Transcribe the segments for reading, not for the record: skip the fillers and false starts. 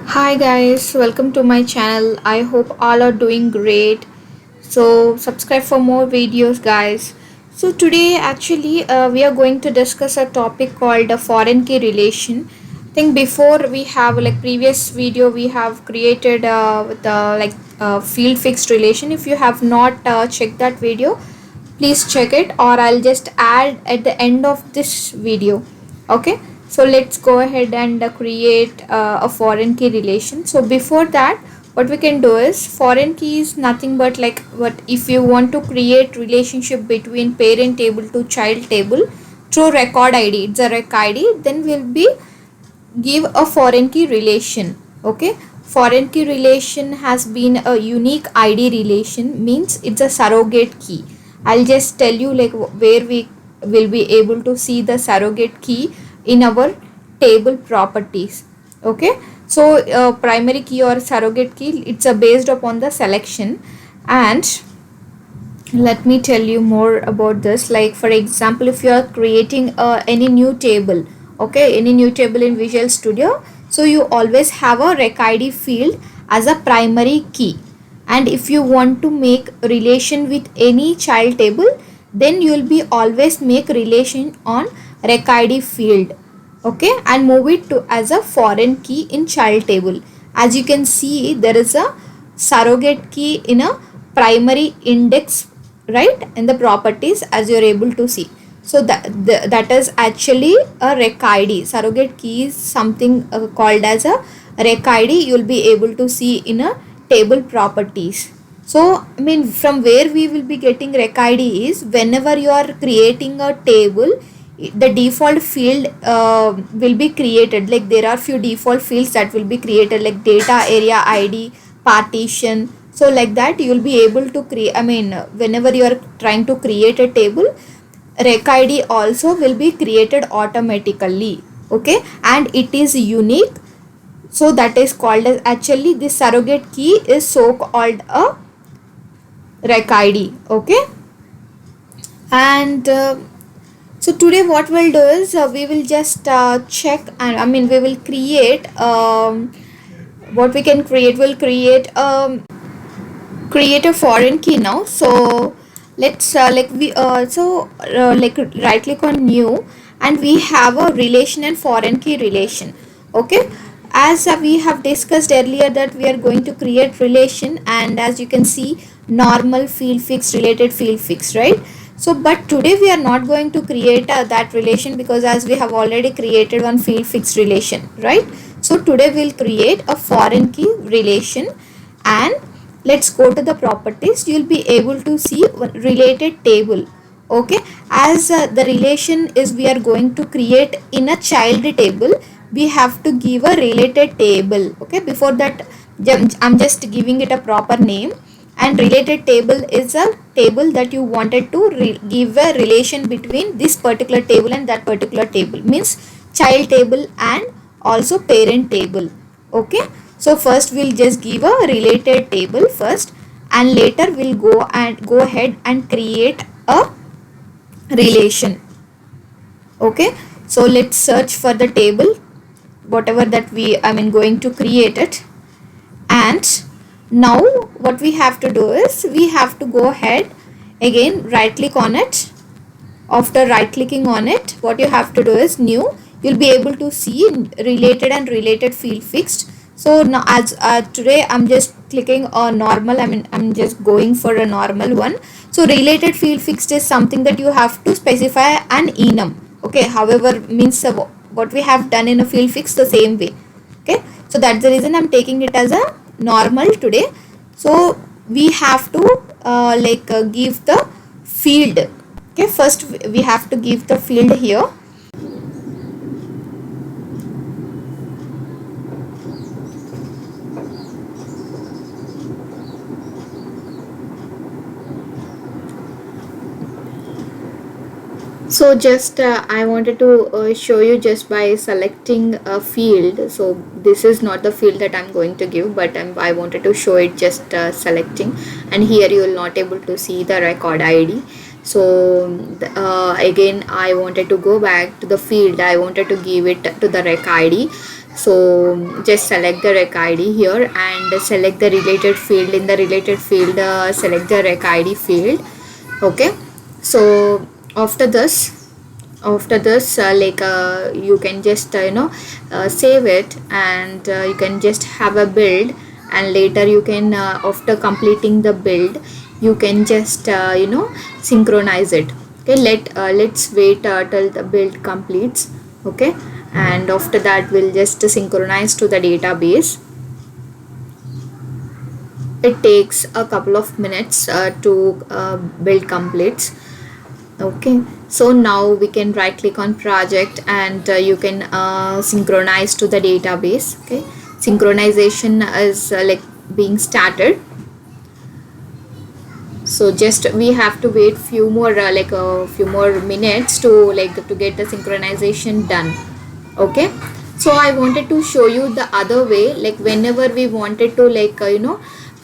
Hi guys, welcome to my channel. I hope all are doing great. So subscribe for more videos guys. So today actually we are going to discuss a topic called a foreign key relation. I think before we have like previous video we have created with field fixed relation. If you have not checked that video, please check it or I'll just add at the end of this video. Okay, so let's go ahead and create a foreign key relation. So before that, what we can do is foreign key is nothing but like what if you want to create relationship between parent table to child table through record id, it's a rec id, then we'll be give a foreign key relation. Okay, foreign key relation has been a unique id relation, means it's a surrogate key. I'll just tell you like where we will be able to see the surrogate key in our table properties. Okay, so primary key or surrogate key, it's based upon the selection. And let me tell you more about this. Like for example, if you are creating any new table, okay, any new table in Visual Studio, so you always have a rec id field as a primary key. And if you want to make relation with any child table, then you will be always make relation on rec id field. Okay, and move it to as a foreign key in child table. As you can see, there is a surrogate key in a primary index, right, in the properties, as you are able to see. So that is actually a rec id. Surrogate key is something called as a rec id. You will be able to see in a table properties. So I mean, from where we will be getting rec id is whenever you are creating a table, the default field will be created. Like there are few default fields that will be created, like data, area id, partition. So like that you will be able to create, I mean, whenever you are trying to create a table, rec id also will be created automatically. Okay, and it is unique. So that is called as, actually this surrogate key is so called a rec id. Okay, and so today what we'll do is we will just check, and I mean we will create what we can create. We'll create a foreign key now. So let's like right click on new, and we have a relation and foreign key relation. Okay, as we have discussed earlier that we are going to create relation, and as you can see, normal field fixed, related field fixed, right? So but today we are not going to create that relation, because as we have already created one field fixed relation, right? So today we'll create a foreign key relation. And let's go to the properties. You'll be able to see related table. Okay, as the relation is we are going to create in a child table, we have to give a related table. Okay, before that I'm just giving it a proper name. And related table is a table that you wanted to give a relation between this particular table and that particular table, means child table and also parent table. Okay, so first we'll just give a related table first, and later we'll go ahead and create a relation. Okay, so let's search for the table, whatever that we, I mean, going to create it. And now what we have to do is we have to go ahead again, right click on it. After right clicking on it, what you have to do is new. You'll be able to see related and related field fixed. So now as today I'm just clicking on normal, I mean I'm just going for a normal one. So related field fixed is something that you have to specify an enum. Okay, however, means what we have done in a field fixed the same way. Okay, so that's the reason I'm taking it as a normal today. So we have to give the field. Okay, first we have to give the field here. So just I wanted to show you just by selecting a field. So this is not the field that I'm going to give, but I wanted to show it just selecting, and here you will not able to see the record ID. So again I wanted to go back to the field. I wanted to give it to the rec ID. So just select the rec id here and select the related field. In the related field, select the rec id field. Okay, so after this you can just save it, and you can just have a build, and later you can after completing the build you can just synchronize it. Okay, let's wait till the build completes. Okay, and after that we'll just synchronize to the database. It takes a couple of minutes to build completes. Okay, so now we can right click on project, and you can synchronize to the database. Okay, synchronization is like being started. So just we have to wait few more like a few more minutes to get the synchronization done. Okay, so I wanted to show you the other way, like whenever we wanted to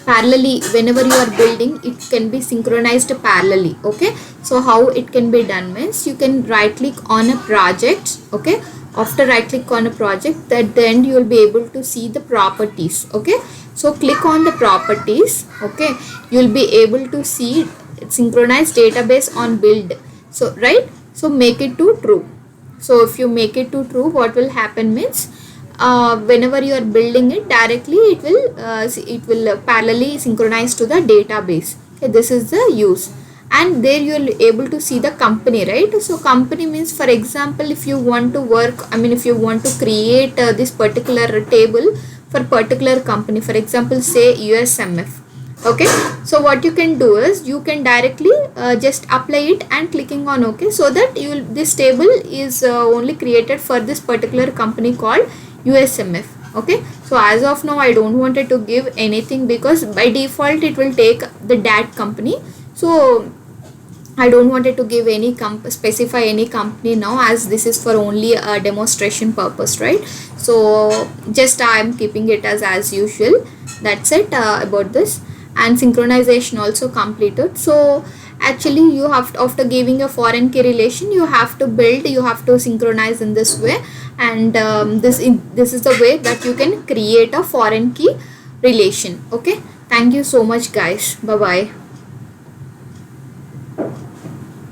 parallelly, whenever you are building, it can be synchronized parallelly. Okay, so how it can be done means you can right click on a project. Okay, after right click on a project, at the end you will be able to see the properties. Okay, so click on the properties. Okay, you will be able to see synchronized database on build. So right, so make it to true. So if you make it to true, what will happen means whenever you are building it directly, it will parallelly synchronize to the database. Okay, this is the use, and there you will able to see the company, right? So company means, for example, if you want to work, if you want to create this particular table for particular company, for example say USMF. Okay, so what you can do is you can directly just apply it and clicking on OK, so that this table is only created for this particular company called USMF. Okay, so as of now I don't wanted to give anything, because by default it will take the dat company. So I don't wanted to give any specify any company now, as this is for only a demonstration purpose, right? So just I am keeping it as usual. That's it about this. And synchronization also completed. So actually you have to, after giving a foreign key relation, you have to synchronize in this way, and this is the way that you can create a foreign key relation. Okay, thank you so much guys. Bye bye.